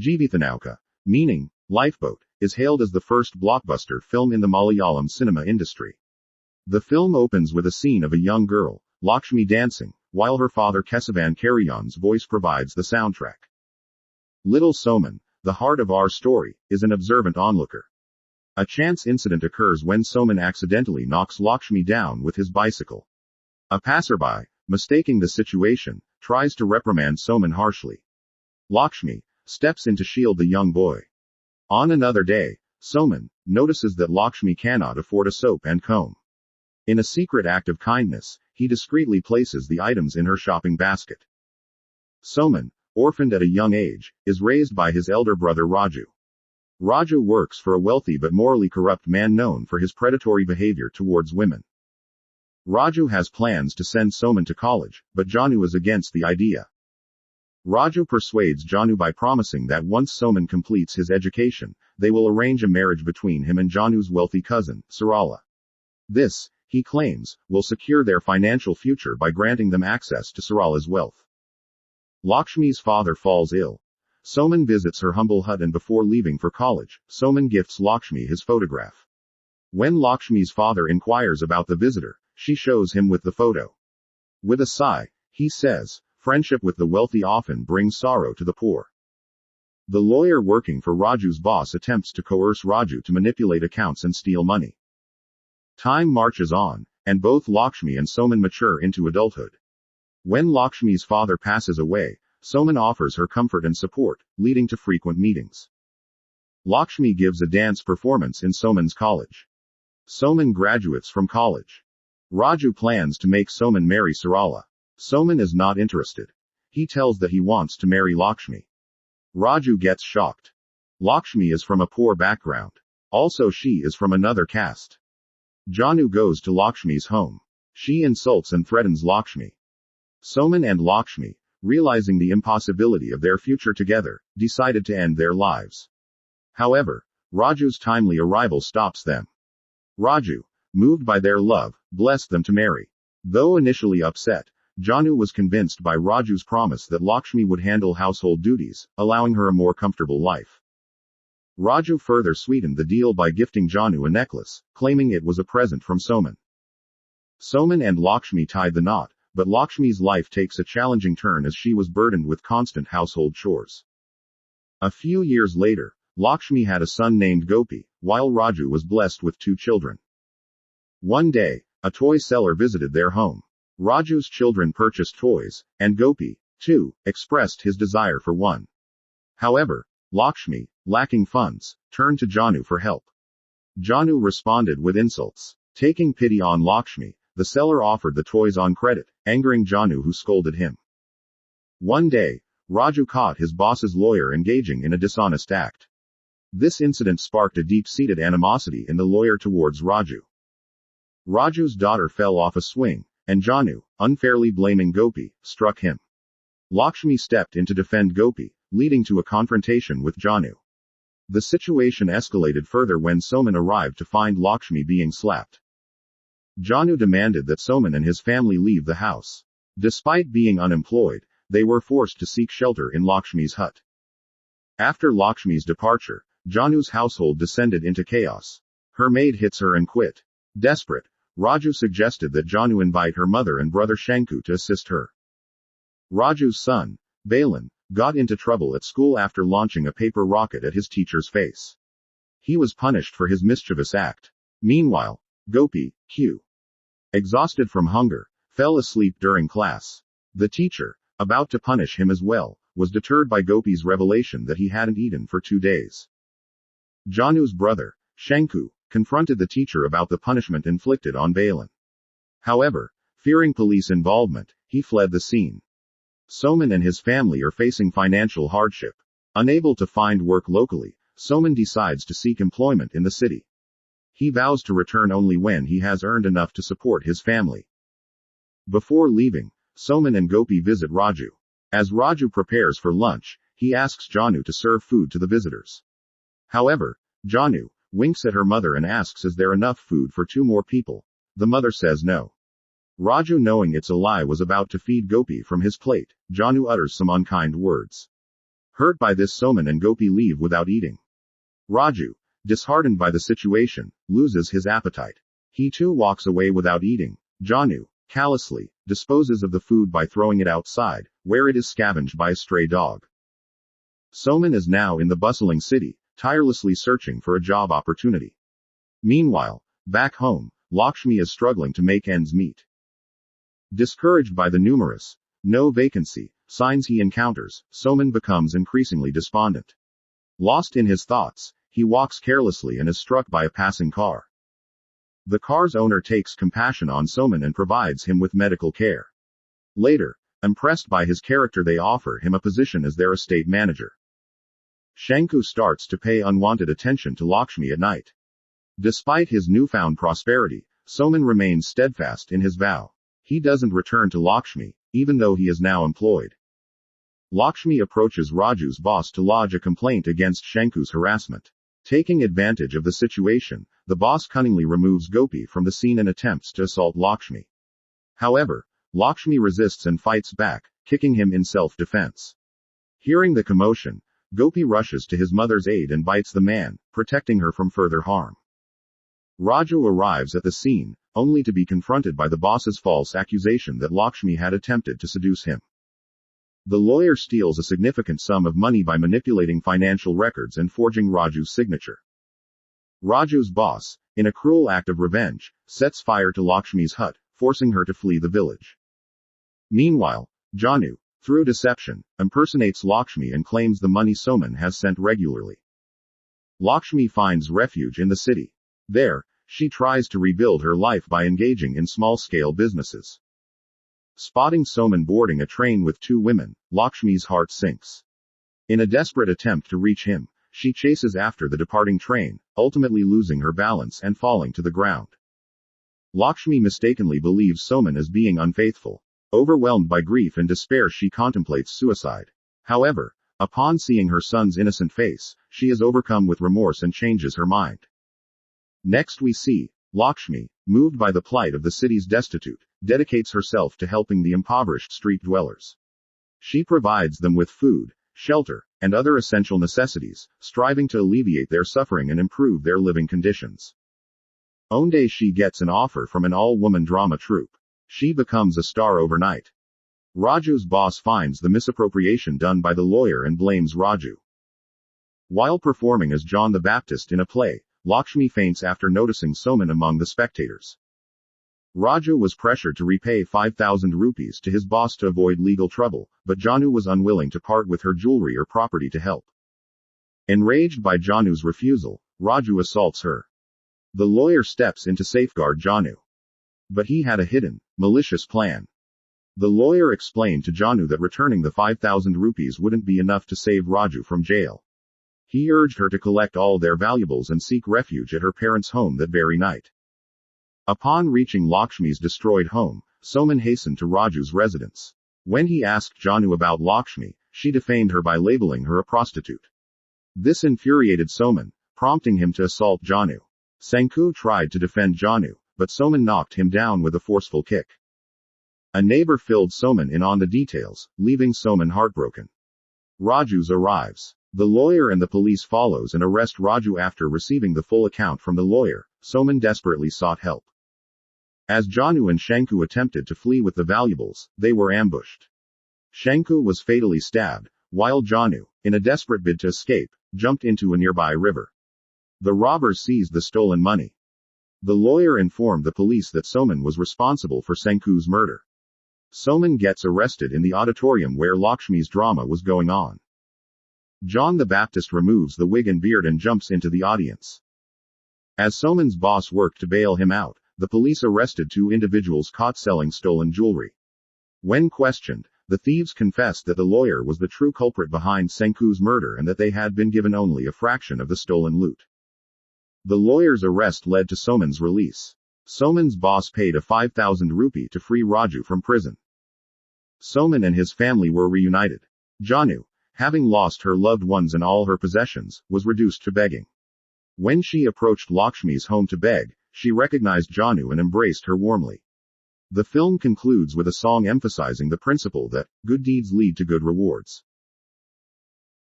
Jeevithanauka, meaning lifeboat, is hailed as the first blockbuster film in the Malayalam cinema industry. The film opens with a scene of a young girl, Lakshmi, dancing, while her father Kesavan Karyan's voice provides the soundtrack. Little Soman, the heart of our story, is an observant onlooker. A chance incident occurs when Soman accidentally knocks Lakshmi down with his bicycle. A passerby, mistaking the situation, tries to reprimand Soman harshly. Lakshmi steps in to shield the young boy. On another day, Soman notices that Lakshmi cannot afford a soap and comb. In a secret act of kindness, he discreetly places the items in her shopping basket. Soman, orphaned at a young age, is raised by his elder brother Raju. Raju works for a wealthy but morally corrupt man known for his predatory behavior towards women. Raju has plans to send Soman to college, but Janu is against the idea. Raju persuades Janu by promising that once Soman completes his education, they will arrange a marriage between him and Janu's wealthy cousin, Sarala. This, he claims, will secure their financial future by granting them access to Sarala's wealth. Lakshmi's father falls ill. Soman visits her humble hut, and before leaving for college, Soman gifts Lakshmi his photograph. When Lakshmi's father inquires about the visitor, she shows him with the photo. With a sigh, he says, "Friendship with the wealthy often brings sorrow to the poor." The lawyer working for Raju's boss attempts to coerce Raju to manipulate accounts and steal money. Time marches on, and both Lakshmi and Soman mature into adulthood. When Lakshmi's father passes away, Soman offers her comfort and support, leading to frequent meetings. Lakshmi gives a dance performance in Soman's college. Soman graduates from college. Raju plans to make Soman marry Sarala. Soman is not interested. He tells that he wants to marry Lakshmi. Raju gets shocked. Lakshmi is from a poor background. Also, she is from another caste. Janu goes to Lakshmi's home. She insults and threatens Lakshmi. Soman and Lakshmi, realizing the impossibility of their future together, decided to end their lives. However, Raju's timely arrival stops them. Raju, moved by their love, blessed them to marry. Though initially upset, Janu was convinced by Raju's promise that Lakshmi would handle household duties, allowing her a more comfortable life. Raju further sweetened the deal by gifting Janu a necklace, claiming it was a present from Soman. Soman and Lakshmi tied the knot, but Lakshmi's life takes a challenging turn as she was burdened with constant household chores. A few years later, Lakshmi had a son named Gopi, while Raju was blessed with 2 children. One day, a toy seller visited their home. Raju's children purchased toys, and Gopi, too, expressed his desire for one. However, Lakshmi, lacking funds, turned to Janu for help. Janu responded with insults. Taking pity on Lakshmi, the seller offered the toys on credit, angering Janu, who scolded him. One day, Raju caught his boss's lawyer engaging in a dishonest act. This incident sparked a deep-seated animosity in the lawyer towards Raju. Raju's daughter fell off a swing, and Janu, unfairly blaming Gopi, struck him. Lakshmi stepped in to defend Gopi, leading to a confrontation with Janu. The situation escalated further when Soman arrived to find Lakshmi being slapped. Janu demanded that Soman and his family leave the house. Despite being unemployed, they were forced to seek shelter in Lakshmi's hut. After Lakshmi's departure, Janu's household descended into chaos. Her maid hits her and quit. Desperate, Raju suggested that Janu invite her mother and brother Shanku to assist her. Raju's son, Balan, got into trouble at school after launching a paper rocket at his teacher's face. He was punished for his mischievous act. Meanwhile, Gopi, exhausted from hunger, fell asleep during class. The teacher, about to punish him as well, was deterred by Gopi's revelation that he hadn't eaten for 2 days. Janu's brother, Shanku, confronted the teacher about the punishment inflicted on Balan. However, fearing police involvement, he fled the scene. Soman and his family are facing financial hardship. Unable to find work locally, Soman decides to seek employment in the city. He vows to return only when he has earned enough to support his family. Before leaving, Soman and Gopi visit Raju. As Raju prepares for lunch, he asks Janu to serve food to the visitors. However, Janu winks at her mother and asks, "Is there enough food for 2 more people?" The mother says no. Raju, knowing it's a lie, was about to feed Gopi from his plate. Janu utters some unkind words. Hurt by this, Soman and Gopi leave without eating. Raju, disheartened by the situation, loses his appetite. He too walks away without eating. Janu, callously, disposes of the food by throwing it outside, where it is scavenged by a stray dog. Soman is now in the bustling city, tirelessly searching for a job opportunity. Meanwhile, back home, Lakshmi is struggling to make ends meet. Discouraged by the numerous no vacancy signs he encounters, Soman becomes increasingly despondent. Lost in his thoughts, he walks carelessly and is struck by a passing car. The car's owner takes compassion on Soman and provides him with medical care. Later, impressed by his character, they offer him a position as their estate manager. Shanku starts to pay unwanted attention to Lakshmi at night. Despite his newfound prosperity, Soman remains steadfast in his vow. He doesn't return to Lakshmi, even though he is now employed. Lakshmi approaches Raju's boss to lodge a complaint against Shanku's harassment. Taking advantage of the situation, the boss cunningly removes Gopi from the scene and attempts to assault Lakshmi. However, Lakshmi resists and fights back, kicking him in self-defense. Hearing the commotion, Gopi rushes to his mother's aid and bites the man, protecting her from further harm. Raju arrives at the scene, only to be confronted by the boss's false accusation that Lakshmi had attempted to seduce him. The lawyer steals a significant sum of money by manipulating financial records and forging Raju's signature. Raju's boss, in a cruel act of revenge, sets fire to Lakshmi's hut, forcing her to flee the village. Meanwhile, Janu, through deception, impersonates Lakshmi and claims the money Soman has sent regularly. Lakshmi finds refuge in the city. There, she tries to rebuild her life by engaging in small-scale businesses. Spotting Soman boarding a train with two women, Lakshmi's heart sinks. In a desperate attempt to reach him, she chases after the departing train, ultimately losing her balance and falling to the ground. Lakshmi mistakenly believes Soman is being unfaithful. Overwhelmed by grief and despair, she contemplates suicide. However, upon seeing her son's innocent face, she is overcome with remorse and changes her mind. Next we see Lakshmi, moved by the plight of the city's destitute, dedicates herself to helping the impoverished street dwellers. She provides them with food, shelter, and other essential necessities, striving to alleviate their suffering and improve their living conditions. One day she gets an offer from an all-woman drama troupe. She becomes a star overnight. Raju's boss finds the misappropriation done by the lawyer and blames Raju. While performing as John the Baptist in a play, Lakshmi faints after noticing Soman among the spectators. Raju was pressured to repay 5,000 rupees to his boss to avoid legal trouble, but Janu was unwilling to part with her jewelry or property to help. Enraged by Janu's refusal, Raju assaults her. The lawyer steps in to safeguard Janu. But he had a hidden, malicious plan. The lawyer explained to Janu that returning the 5,000 rupees wouldn't be enough to save Raju from jail. He urged her to collect all their valuables and seek refuge at her parents' home that very night. Upon reaching Lakshmi's destroyed home, Soman hastened to Raju's residence. When he asked Janu about Lakshmi, she defamed her by labeling her a prostitute. This infuriated Soman, prompting him to assault Janu. Shanku tried to defend Janu, but Soman knocked him down with a forceful kick. A neighbor filled Soman in on the details, leaving Soman heartbroken. Raju arrives. The lawyer and the police follows and arrest Raju after receiving the full account from the lawyer. Soman desperately sought help. As Janu and Shanku attempted to flee with the valuables, they were ambushed. Shanku was fatally stabbed, while Janu, in a desperate bid to escape, jumped into a nearby river. The robbers seized the stolen money. The lawyer informed the police that Soman was responsible for Shanku's murder. Soman gets arrested in the auditorium where Lakshmi's drama was going on. John the Baptist removes the wig and beard and jumps into the audience. As Soman's boss worked to bail him out, the police arrested two individuals caught selling stolen jewelry. When questioned, the thieves confessed that the lawyer was the true culprit behind Shanku's murder and that they had been given only a fraction of the stolen loot. The lawyer's arrest led to Soman's release. Soman's boss paid a 5,000 rupee to free Raju from prison. Soman and his family were reunited. Janu, having lost her loved ones and all her possessions, was reduced to begging. When she approached Lakshmi's home to beg, she recognized Janu and embraced her warmly. The film concludes with a song emphasizing the principle that good deeds lead to good rewards.